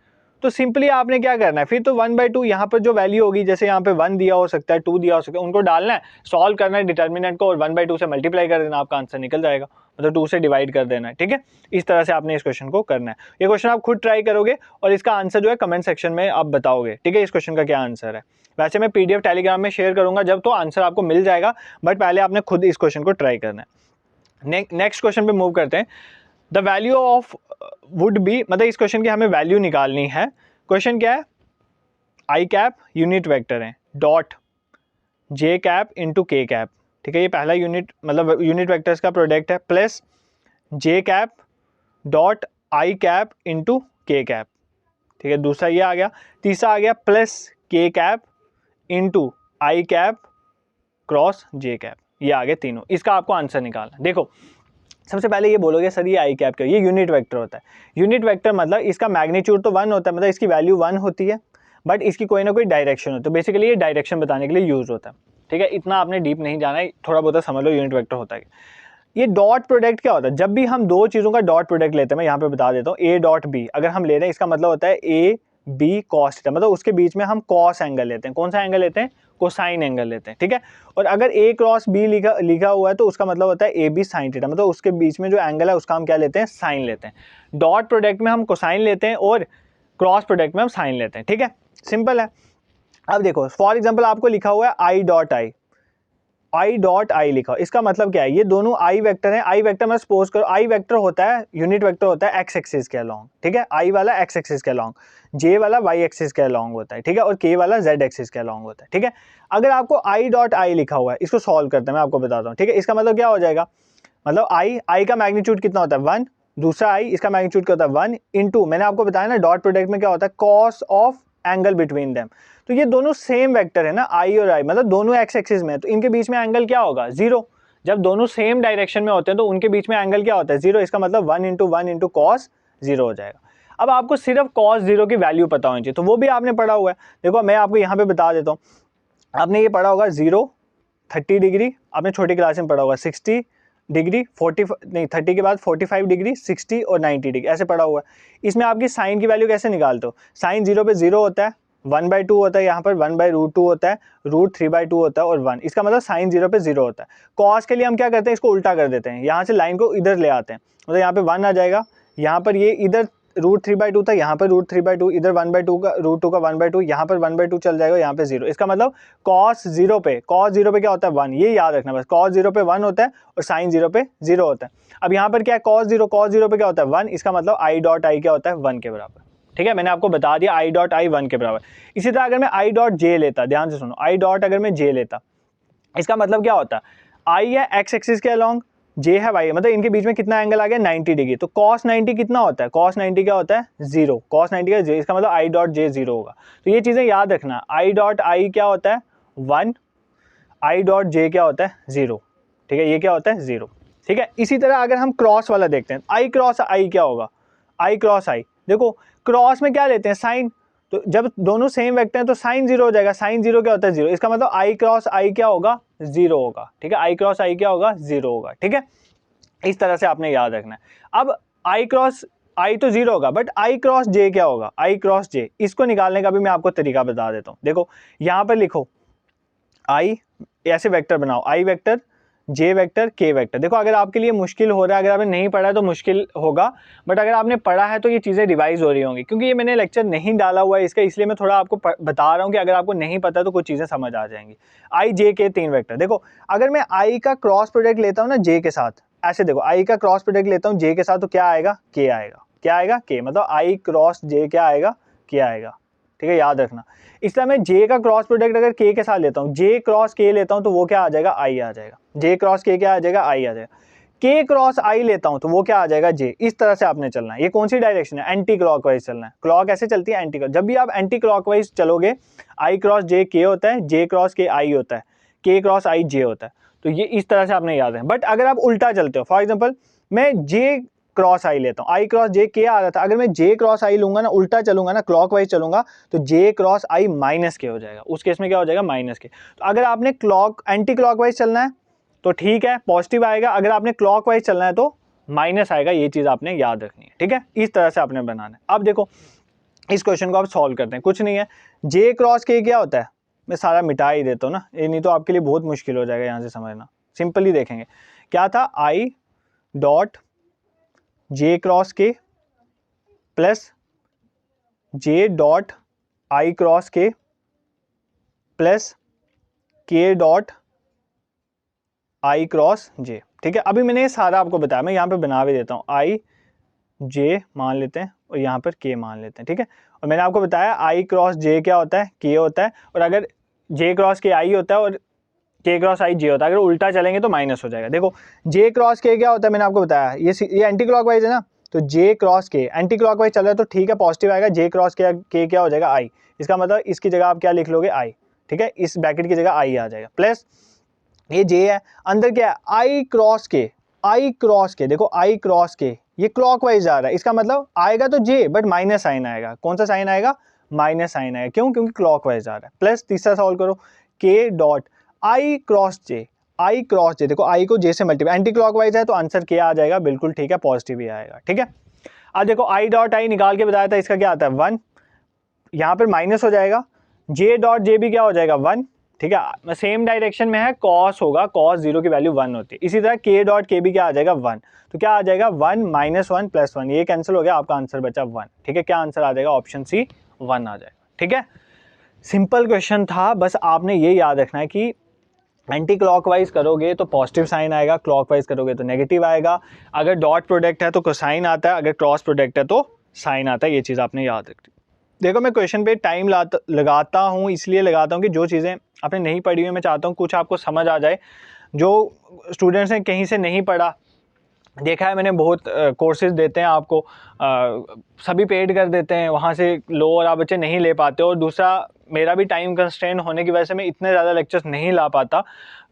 तो सिंपली आपने क्या करना है, फिर तो 1/2 यहाँ पर जो वैल्यू होगी, जैसे यहाँ पे 1 दिया हो सकता है, 2 दिया हो सकता है, उनको डालना है, सॉल्व करना है डिटर्मिनेंट को और 1/2 से मल्टीप्लाई कर देना, आपका आंसर निकल जाएगा। मतलब 2 से डिवाइड कर देना है, ठीक है। इस तरह से आपने इस क्वेश्चन को करना है। ये क्वेश्चन आप खुद ट्राई करोगे और इसका आंसर जो है कमेंट सेक्शन में आप बताओगे, ठीक है, इस क्वेश्चन का क्या आंसर है। वैसे मैं पीडीएफ टेलीग्राम में शेयर करूंगा जब, तो आंसर आपको मिल जाएगा, बट पहले आपने खुद इस क्वेश्चन को ट्राई करना है। नेक्स्ट क्वेश्चन पे मूव करते हैं। The value of would be, मतलब इस क्वेश्चन की हमें वैल्यू निकालनी है। क्वेश्चन क्या है? आई कैप यूनिट वेक्टर है, डॉट जे कैप इंटू के कैप, ठीक है। ये पहला यूनिट, मतलब यूनिट वेक्टर्स का प्रोडक्ट है, plus J cap dot I cap into के कैप, ठीक है। दूसरा ये आ गया। तीसरा आ गया प्लस के कैप इंटू आई कैप क्रॉस जे कैप, ये आ गए तीनों। इसका आपको आंसर निकालना। देखो सबसे पहले ये बोलोगे सर ये आई कैप क्या, ये यूनिट वेक्टर होता है। यूनिट वेक्टर मतलब इसका मैग्नीट्यूड तो 1 होता है, मतलब इसकी वैल्यू 1 होती है, बट इसकी कोई ना कोई डायरेक्शन होती है। बेसिकली ये डायरेक्शन बताने के लिए यूज होता है, ठीक है। इतना आपने डीप नहीं जाना है, थोड़ा बहुत समझ लो यूनिट वेक्टर होता है। ये डॉट प्रोडक्ट क्या होता है, जब भी हम दो चीज़ों का डॉट प्रोडक्ट लेते हैं, मैं यहाँ पे बता देता हूँ, ए डॉट बी अगर हम ले रहे हैं, इसका मतलब होता है ए बी कॉस थीटा, मतलब उसके बीच में हम कॉस एंगल लेते हैं। कौन सा एंगल लेते हैं, कोसाइन एंगल लेते हैं, ठीक है। और अगर ए क्रॉस बी लिखा हुआ है तो उसका मतलब होता है ए बी साइन थीटा, मतलब उसके बीच में जो एंगल है उसका हम क्या लेते हैं, साइन लेते हैं। डॉट प्रोडक्ट में हम कोसाइन लेते हैं और क्रॉस प्रोडक्ट में हम साइन लेते हैं, ठीक है, सिंपल है। अब देखो फॉर एग्जाम्पल आपको लिखा हुआ है I dot I, I dot I लिखा, इसका मतलब क्या है, ये दोनों आई वेक्टर हैं। आई वेक्टर में सपोज करो आई वेक्टर होता है, यूनिट वेक्टर होता है एक्स एक्सिस के अलोंग, ठीक है। आई वाला एक्स एक्सिस के अलोंग, जे वाला वाई एक्सिस के अलोंग होता है, ठीक है, और के वाला जेड एक्सिस के अलोंग होता है, ठीक है। अगर आपको आई डॉट आई लिखा हुआ है, इसको सॉल्व करते हैं, मैं आपको बताता हूँ, ठीक है। इसका मतलब क्या हो जाएगा, मतलब आई का मैग्नीट्यूड कितना होता है 1, दूसरा आई इसका मैग्नीट्यूड क्या होता है 1 इंटू, मैंने आपको बताया ना डॉट प्रोडक्ट में क्या होता है, cos of angle between them. तो ये दोनों सेम वेक्टर है ना, आई और आई, मतलब दोनों एक्स एक्सिस में है, तो इनके बीच में एंगल क्या होगा, 0। जब दोनों सेम डायरेक्शन में होते हैं तो उनके बीच में एंगल क्या होता है, 0। इसका मतलब 1 इंटू कॉस 0 हो जाएगा। अब आपको सिर्फ कॉस 0 की वैल्यू पता होनी चाहिए, तो वो भी आपने पढ़ा हुआ है। देखो मैं आपको यहाँ पे बता देता हूँ, आपने ये पढ़ा होगा 0 30 डिग्री, आपने छोटी क्लास में पढ़ा होगा 60 डिग्री 30 के बाद 45 डिग्री 60 और 90 डिग्री ऐसे पड़ा हुआ है। इसमें आपकी साइन की वैल्यू कैसे निकालते हो, साइन 0 पे 0 होता है, 1/2 होता है, यहाँ पर 1/√2 होता है, √3/2 होता है और 1, इसका मतलब साइन 0 पे 0 होता है। कॉस के लिए हम क्या करते हैं, इसको उल्टा कर देते हैं, यहाँ से लाइन को इधर ले आते हैं, मतलब यहाँ पे 1 आ जाएगा, यहाँ पर ये इधर √3/2 था, यहाँ पर √3/2, इधर 1/2 का √2 का 1/2, यहाँ पर 1/2 चल जाएगा, यहाँ पे 0। इसका मतलब cos 0 पे क्या होता है 1, ये याद रखना बस, cos 0 पे 1 होता है और sin 0 पे 0 होता है। अब यहाँ पर क्या है, cos 0 पे क्या होता है 1, इसका मतलब आई डॉट आई क्या होता है 1 के बराबर, ठीक है। मैंने आपको बता दिया आई डॉट आई 1 के बराबर। इसी तरह अगर मैं आई डॉट जे लेता, ध्यान से सुनो, आई डॉट अगर मैं जे लेता, इसका मतलब क्या होता है, आई है एक्स एक्सिस के अलोंग, जे है वाई, मतलब इनके बीच में कितना एंगल आ गया 90 डिग्री, तो cos 90 कितना होता है, cos 90 क्या होता है 0, cos 90 का 0, इसका मतलब आई डॉट जे 0 होगा। तो ये चीज़ें याद रखना, आई डॉट आई क्या होता है 1, आई डॉट जे क्या होता है 0, ठीक है, ये क्या होता है 0, ठीक है। इसी तरह अगर हम क्रॉस वाला देखते हैं, आई क्रॉस आई क्या होगा, आई क्रॉस आई, देखो क्रॉस में क्या लेते हैं साइन, तो जब दोनों सेम वेक्टर हैं तो साइन 0 हो जाएगा, साइन 0 क्या होता है 0, इसका मतलब आई क्रॉस आई क्या होगा 0 होगा, ठीक है, आई क्रॉस आई क्या होगा 0 होगा, ठीक है। इस तरह से आपने याद रखना है। अब आई क्रॉस आई तो 0 होगा, बट आई क्रॉस जे क्या होगा, आई क्रॉस जे, इसको निकालने का भी मैं आपको तरीका बता देता हूँ। देखो यहाँ पर लिखो आई, ऐसे वेक्टर बनाओ, आई वेक्टर जे वेक्टर के वेक्टर। देखो अगर आपके लिए मुश्किल हो रहा है, अगर आपने नहीं पढ़ा है तो मुश्किल होगा, बट अगर आपने पढ़ा है तो ये चीज़ें रिवाइज हो रही होंगी, क्योंकि ये मैंने लेक्चर नहीं डाला हुआ है इसका, इसलिए मैं थोड़ा आपको बता रहा हूँ कि अगर आपको नहीं पता तो कुछ चीज़ें समझ आ जाएंगी। आई जे के 3 वेक्टर, देखो अगर मैं आई का क्रॉस प्रोडक्ट लेता हूँ ना जे के साथ, ऐसे देखो आई का क्रॉस प्रोडक्ट लेता हूँ जे के साथ, तो क्या आएगा के आएगा, क्या आएगा के, मतलब आई क्रॉस जे क्या आएगा के आएगा, ठीक है, याद रखना। इस तरह मैं जे का क्रॉस प्रोडक्ट अगर के साथ लेता हूँ, जे क्रॉस के लेता हूँ तो वो क्या आ जाएगा आई आ जाएगा, जे क्रॉस के क्या आ जाएगा आई आ जाएगा। के क्रॉस आई लेता हूँ तो वो क्या आ जाएगा जे। इस तरह से आपने चलना है। ये कौन सी डायरेक्शन है, एंटी क्लॉकवाइज चलना है। क्लॉक ऐसे चलती है एंटी क्लॉक, जब भी आप एंटी क्लॉकवाइज चलोगे आई क्रॉस जे के होता है, जे क्रॉस के आई होता है, के क्रॉस आई जे होता है, तो ये इस तरह से आपने याद है। बट अगर आप उल्टा चलते हो, फॉर एग्जाम्पल मैं जे क्रॉस आई लेता हूँ, आई क्रॉस जे के आ रहा था, अगर मैं जे क्रॉस आई लूंगा ना, उल्टा चलूंगा ना, क्लॉकवाइज चलूंगा, तो जे क्रॉस आई माइनस के हो जाएगा, उस केस में क्या हो जाएगा माइनस के। तो अगर आपने एंटी क्लॉकवाइज चलना है तो ठीक है पॉजिटिव आएगा, अगर आपने क्लॉकवाइज चलना है तो माइनस आएगा, ये चीज आपने याद रखनी है, ठीक है। इस तरह से आपने बनाना है। अब देखो इस क्वेश्चन को आप सॉल्व करते हैं, कुछ नहीं है, जे क्रॉस के क्या होता है, मैं सारा मिटा ही देता हूँ ना, ये नहीं तो आपके लिए बहुत मुश्किल हो जाएगा यहाँ से समझना। सिंपली देखेंगे क्या था, आई डॉट जे क्रॉस के plus J dot i cross के प्लस के डॉट आई क्रॉस जे, ठीक है। अभी मैंने ये सारा आपको बताया, मैं यहाँ पे बना भी देता हूँ, आई जे मान लेते हैं और यहाँ पर के मान लेते हैं, ठीक है। और मैंने आपको बताया आई क्रॉस जे क्या होता है के होता है, और अगर जे क्रॉस के आई होता है और के क्रॉस आई जे होता है, अगर उल्टा चलेंगे तो माइनस हो जाएगा। देखो जे क्रॉस के क्या होता है, मैंने आपको बताया ये एंटी क्लॉकवाइज है ना, तो जे क्रॉस के एंटी क्लॉकवाइज चल रहा है तो ठीक है पॉजिटिव आएगा, जे क्रॉस के क्या हो जाएगा आई, इसका मतलब इसकी जगह आप क्या लिख लोगे आई, ठीक है, इस ब्रैकेट की जगह आई आ जाएगा, प्लस ये जे है, अंदर क्या है आई क्रॉस के, आई क्रॉस के, देखो आई क्रॉस के ये क्लॉकवाइज जा रहा है, इसका मतलब आएगा तो जे बट माइनस साइन आएगा। कौन सा साइन आएगा? माइनस साइन आएगा। क्यों? क्योंकि क्लॉकवाइज जा रहा है। प्लस तीसरा सॉल्व करो, k dot i cross j, i cross j, देखो आई को जे से मल्टीप्लाई, एंटी क्लॉकवाइज है तो आंसर क्या आ जाएगा? बिल्कुल ठीक है, पॉजिटिव ही आएगा। ठीक है, अब देखो आई डॉट आई निकाल के बताया था, इसका क्या आता है 1, यहाँ पर माइनस हो जाएगा, जे डॉट जे भी क्या हो जाएगा 1। ठीक है, सेम डायरेक्शन में है, कॉस होगा, कॉस 0 की वैल्यू 1 होती है। इसी तरह के डॉट के भी क्या आ जाएगा 1, तो क्या आ जाएगा 1 माइनस 1 प्लस 1, ये कैंसिल हो गया, आपका आंसर बचा 1। ठीक है, क्या आंसर आ जाएगा? ऑप्शन सी 1 आ जाएगा। ठीक है, सिंपल क्वेश्चन था, बस आपने ये याद रखना है कि एंटी क्लॉकवाइज करोगे तो पॉजिटिव साइन आएगा, क्लॉकवाइज करोगे तो नेगेटिव आएगा। अगर डॉट प्रोडक्ट है तो कोसाइन आता है, अगर क्रॉस प्रोडक्ट है तो साइन आता है। ये चीज़ आपने याद रखनी। देखो मैं क्वेश्चन पे टाइम लगाता हूँ, इसलिए लगाता हूँ कि जो चीज़ें आपने नहीं पढ़ी हुई मैं चाहता हूँ कुछ आपको समझ आ जाए। जो स्टूडेंट्स ने कहीं से नहीं पढ़ा, देखा है मैंने बहुत कोर्सेज देते हैं आपको, सभी पेड कर देते हैं, वहाँ से लो और आप बच्चे नहीं ले पाते। और दूसरा मेरा भी टाइम कंस्ट्रेंट होने की वजह से मैं इतने ज़्यादा लेक्चर्स नहीं ला पाता,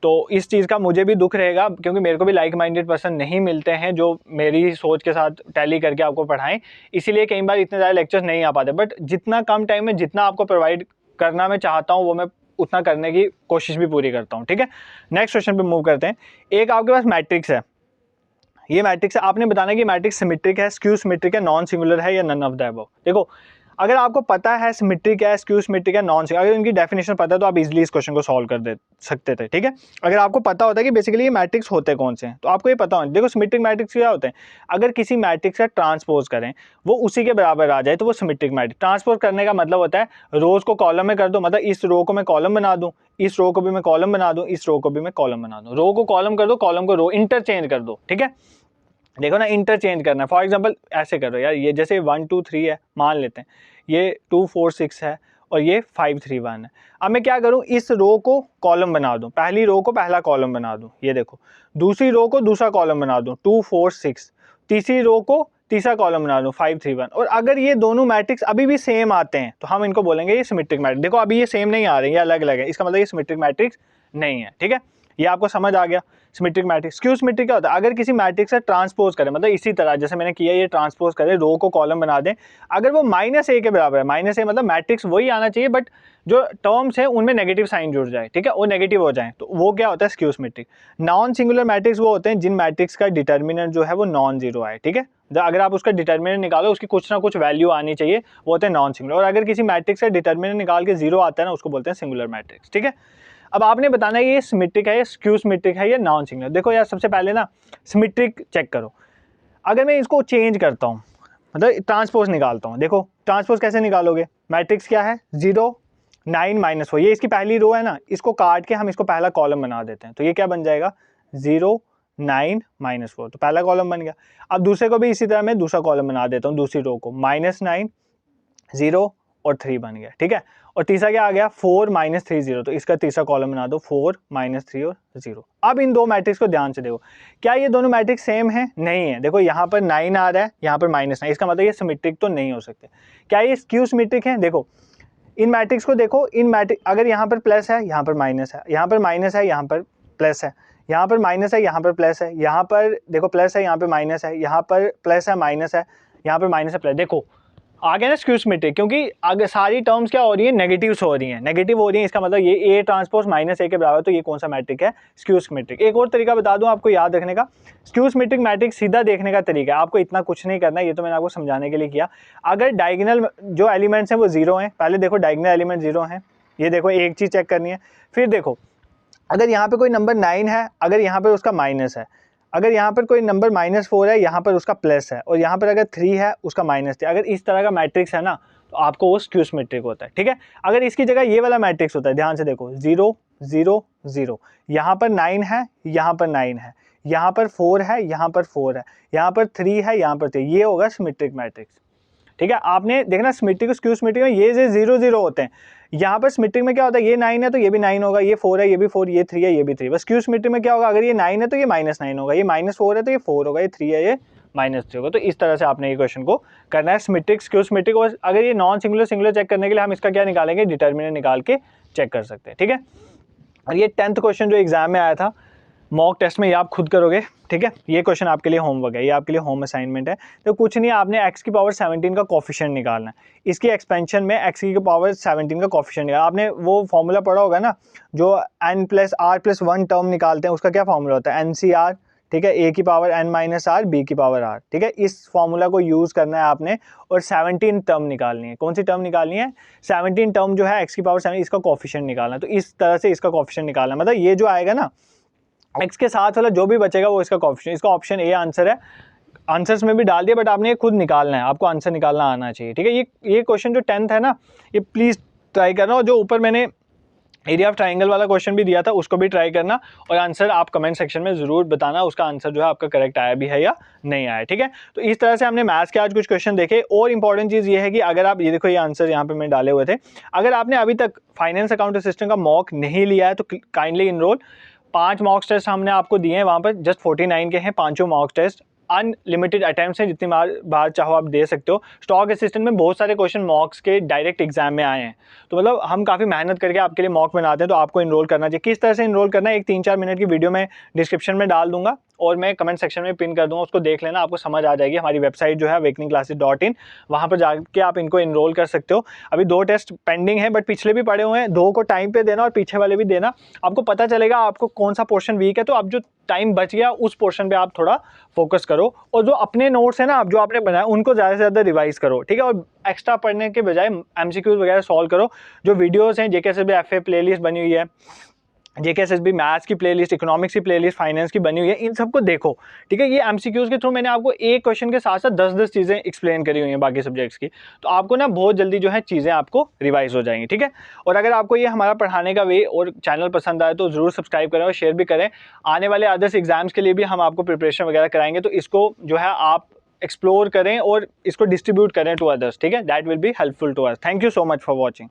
तो इस चीज़ का मुझे भी दुख रहेगा, क्योंकि मेरे को भी लाइक माइंडेड पर्सन नहीं मिलते हैं जो मेरी सोच के साथ टैली करके आपको पढ़ाएं, इसीलिए कई बार इतने ज़्यादा लेक्चर्स नहीं आ पाते। बट जितना कम टाइम में जितना आपको प्रोवाइड करना मैं चाहता हूँ वो मैं उतना करने की कोशिश भी पूरी करता हूँ। ठीक है, नेक्स्ट क्वेश्चन पे मूव करते हैं। एक आपके पास मैट्रिक्स है, ये मैट्रिक्स है, आपने बताना है कि मैट्रिक्स सिमेट्रिक है, स्क्यू सिमेट्रिक है, नॉन सिंगुलर है या नन ऑफ द अबव। देखो अगर आपको पता है सिमेट्रिक है, स्क्यू सिमेट्रिक है, नॉन सिंगुलर, अगर इनकी डेफिनेशन पता है तो आप इजीली इस क्वेश्चन को सॉल्व कर दे सकते थे। ठीक है, अगर आपको पता होता है कि बेसिकली ये मैट्रिक्स होते कौन से हैं तो आपको ये पता होना। देखो सिमेट्रिक मैट्रिक्स क्या होते हैं? अगर किसी मैट्रिक्स का ट्रांसपोज करें वो उसी के बराबर आ जाए तो वो सिमेट्रिक मैट्रिक्स। ट्रांसपोज करने का मतलब होता है रोज को कॉलम में कर दो, मतलब इस रो को मैं कॉलम बना दूं, इस रो को भी मैं कॉलम बना दूं, इस रो को भी मैं कॉलम बना दूं। रो को कॉलम कर दो, कॉलम को रो, इंटरचेंज कर दो। ठीक है, देखो ना इंटरचेंज करना है। फॉर एग्जांपल ऐसे करो यार, ये जैसे 1 2 3 है मान लेते हैं, ये 2 4 6 है और ये 5 3 1 है। अब मैं क्या करूं, इस रो को कॉलम बना दूं, पहली रो को पहला कॉलम बना दूं, ये देखो, दूसरी रो को दूसरा कॉलम बना दूं 2 4 6, तीसरी रो को तीसरा कॉलम बना दूं 5 3 1। और अगर ये दोनों मैट्रिक्स अभी भी सेम आते हैं तो हम इनको बोलेंगे ये सिमेट्रिक मैट्रिक्स। देखो अभी ये सेम नहीं आ रहे हैं, ये अलग अलग है, इसका मतलब ये सिमेट्रिक मैट्रिक्स नहीं है। ठीक है, ये आपको समझ आ गया सिमेट्रिक मैट्रिक्स। स्क्यू सिमेट्रिक क्या होता है? अगर किसी मैट्रिक्स से ट्रांसपोज करें, मतलब इसी तरह जैसे मैंने किया ये ट्रांसपोज करें, रो को कॉलम बना दें, अगर वो -a के बराबर है, -a मतलब मैट्रिक्स वही आना चाहिए बट जो टर्म्स है उनमें नेगेटिव साइन जुड़ जाए, ठीक है, वो नेगेटिव हो जाए, तो वो क्या होता है? Skew symmetric. Non singular matrix वो होते हैं जिन मैट्रिक्स का डिटर्मिनेंट जो है वो नॉन जीरो आए। ठीक है, अगर आप उसका डिटर्मिनेंट निकालो उसकी कुछ ना कुछ वैल्यू आनी चाहिए, वो होते हैं नॉन सिंगुलर। और अगर किसी मैट्रिक्स का डिटर्मिनेंट निकाल के जीरो आता है ना, उसको बोलते हैं सिंगुलर मैट्रिक्स। ठीक है, अब आपने बताना है ये सिमेट्रिक है, स्क्यू सिमेट्रिक है या नॉन सिंगुलर। देखो यार सबसे पहले ना सिमेट्रिक चेक करो। अगर मैं इसको चेंज करता हूँ, मतलब ट्रांसपोज निकालता हूँ, देखो ट्रांसपोज कैसे निकालोगे? मैट्रिक्स क्या है? 0 9 -4, ये इसकी पहली रो है ना, इसको काट के हम इसको पहला कॉलम बना देते हैं, तो ये क्या बन जाएगा? 0 9 -4, तो पहला कॉलम बन गया। अब दूसरे को भी इसी तरह मैं दूसरा कॉलम बना देता हूँ, दूसरी रो को -9 0 और 3 बन गया। ठीक है, और तीसरा क्या आ गया? 4 -3 0, तो इसका तीसरा कॉलम बना दो 4 -3 और 0। अब इन दो मैट्रिक्स को ध्यान से देखो, क्या ये दोनों मैट्रिक्स सेम है? नहीं है। देखो यहाँ पर 9 आ रहा है, यहाँ पर -9, इसका मतलब ये सिमेट्रिक तो नहीं हो सकते। क्या ये स्क्यू सिमेट्रिक है? देखो इन मैट्रिक्स को देखो, इन मैट्रिक अगर यहाँ पर प्लस है, यहाँ पर माइनस है, यहाँ पर माइनस है, यहाँ पर प्लस है, यहाँ पर माइनस है, यहाँ पर प्लस है, यहाँ पर देखो प्लस है, यहाँ पर माइनस है, यहाँ पर प्लस है, माइनस है, यहाँ पर माइनस है, प्लस। देखो आ गया ना स्क्यू सिमेट्रिक, क्योंकि आगे सारी टर्म्स क्या हो रही है? नेगेटिव्स हो रही हैं, नेगेटिव हो रही हैं, इसका मतलब ये ए ट्रांसपोज -a के बराबर, तो ये कौन सा मैट्रिक है? Skew symmetric. एक और तरीका बता दूं आपको याद रखने का, स्क्यू सिमेट्रिक मैट्रिक सीधा देखने का तरीका है, आपको इतना कुछ नहीं करना, ये तो मैंने आपको समझाने के लिए किया। अगर डायगोनल जो एलिमेंट्स हैं वो 0 हैं, पहले देखो डायगोनल एलिमेंट 0 हैं, ये देखो एक चीज़ चेक करनी है। फिर देखो अगर यहाँ पे कोई नंबर 9 है, अगर यहाँ पर उसका माइनस है, अगर यहाँ पर कोई नंबर -4 है, यहाँ पर उसका प्लस है, और यहाँ पर अगर 3 है उसका -3, अगर इस तरह का मैट्रिक्स है ना तो आपको वो स्क्यू सिमेट्रिक होता है। ठीक है, अगर इसकी जगह ये वाला मैट्रिक्स होता है, ध्यान से देखो 0 0 0, यहाँ पर 9 है, यहाँ पर 9 है, यहाँ पर 4 है, यहाँ पर 4 है, यहाँ पर 3 है, यहाँ पर 3, ये होगा सिमेट्रिक मैट्रिक्स। ठीक है, आपने देखना सिमेट्रिक और स्क्यू सिमेट्रिक में ये 0 0 होते हैं। यहाँ पर सिमेट्रिक में क्या होता है? ये 9 है तो ये भी 9 होगा, ये 4 है ये भी 4, ये 3 है ये भी 3। बस स्क्यू सिमेट्रिक में क्या होगा? अगर ये 9 है तो ये -9 होगा, ये -4 है तो ये 4 होगा, ये 3 है ये -3 होगा। तो इस तरह से आपने ये क्वेश्चन को करना है, सिमेट्रिक स्क्यू सिमेट्रिक। और अगर ये नॉन सिंगुलर सिंगुलर चेक करने के लिए हम इसका क्या निकालेंगे? डिटर्मिनेंट निकाल के चेक कर सकते हैं। ठीक है, और ये 10th क्वेश्चन जो एग्जाम में आया था मॉक टेस्ट में, ये आप खुद करोगे, ठीक है। ये क्वेश्चन आपके लिए होमवर्क है, ये आपके लिए होम असाइनमेंट है। तो कुछ नहीं, आपने x की पावर 17 का कोफिशिएंट निकालना है। इसकी एक्सपेंशन में x की पावर 17 का कोफिशिएंट निकालना। आपने वो फॉर्मूला पढ़ा होगा ना, जो n + r + 1 टर्म निकालते हैं, उसका क्या फॉर्मूला होता है, NCR, ठीक है, a की पावर n - r, b की पावर r, ठीक है। इस फॉर्मूला को यूज़ करना है आपने और 17 टर्म निकालनी है। कौन सी टर्म निकालनी है, 17 टर्म जो है x की पावर 7, इसका कोफिशिएंट निकालना है। तो इस तरह से इसका कोफिशिएंट निकालना है, मतलब ये जो आएगा ना x के साथ वाला जो भी बचेगा वो इसका कोफिशिएंट। इसका ऑप्शन ए आंसर है, आंसर्स में भी डाल दिया, बट आपने ये खुद निकालना है, आपको आंसर निकालना आना चाहिए, ठीक है। ये क्वेश्चन जो 10th है ना, ये प्लीज़ ट्राई करना। और जो ऊपर मैंने एरिया ऑफ ट्राइंगल वाला क्वेश्चन भी दिया था, उसको भी ट्राई करना और आंसर आप कमेंट सेक्शन में ज़रूर बताना, उसका आंसर जो है आपका करेक्ट आया भी है या नहीं आया, ठीक है। तो इस तरह से हमने मैथ्स के आज कुछ क्वेश्चन देखे। और इंपॉर्टेंट चीज़ ये है कि अगर आप, ये देखो ये आंसर यहाँ पे मैं डाले हुए थे, अगर आपने अभी तक फाइनेंस अकाउंट असिस्टेंट का मॉक नहीं लिया है तो काइंडली इनरोल। 5 मॉक टेस्ट हमने आपको दिए हैं, वहाँ पर जस्ट 49 के हैं 5 मॉक टेस्ट। अनलिमिटेड अटेम्प्ट्स हैं, जितनी बार चाहो आप दे सकते हो। स्टॉक असिस्टेंट में बहुत सारे क्वेश्चन मॉक्स के डायरेक्ट एग्जाम में आए हैं, तो मतलब हम काफ़ी मेहनत करके आपके लिए मॉक बनाते हैं, तो आपको इनरोल करना चाहिए। किस तरह से इनरोल करना है, एक 3-4 मिनट की वीडियो मैं डिस्क्रिप्शन में डाल दूंगा और मैं कमेंट सेक्शन में पिन कर दूंगा, उसको देख लेना, आपको समझ आ जाएगी। हमारी वेबसाइट जो है awakeningclasses.in, वहाँ पर जाके आप इनको इनरोल कर सकते हो। अभी 2 टेस्ट पेंडिंग है, बट पिछले भी पड़े हुए हैं, 2 को टाइम पे देना और पीछे वाले भी देना। आपको पता चलेगा आपको कौन सा पोर्शन वीक है, तो आप जो टाइम बच गया उस पोर्शन पे आप थोड़ा फोकस करो, और जो अपने नोट्स है ना, आप जो आपने बनाया उनको ज़्यादा से ज़्यादा रिवाइज करो, ठीक है। और एक्स्ट्रा पढ़ने के बजाय MCQs वगैरह सॉल्व करो। जो वीडियोस हैं, JKSSB FA प्लेलिस्ट बनी हुई है, JKSSB मैथ्स की प्लेलिस्ट, इकोनॉमिक्स की प्लेलिस्ट, फाइनेंस की बनी हुई है, इन सबको देखो, ठीक है। ये MCQs के थ्रू मैंने आपको एक क्वेश्चन के साथ साथ 10-10 चीज़ें एक्सप्लेन करी हुई हैं बाकी सब्जेक्ट्स की, तो आपको ना बहुत जल्दी जो है चीज़ें आपको रिवाइज हो जाएंगी, ठीक है। और अगर आपको ये हमारा पढ़ाने का वे और चैनल पसंद आए तो ज़रूर सब्सक्राइब करें और शेयर भी करें। आने वाले अदर्स एग्जाम्स के लिए भी हम आपको प्रिपरेशन वगैरह कराएंगे, तो इसको जो है आप एक्सप्लोर करें और इसको डिस्ट्रीब्यूट करें टू अदर्स, ठीक है। That will be helpful to us. Thank you so much for watching.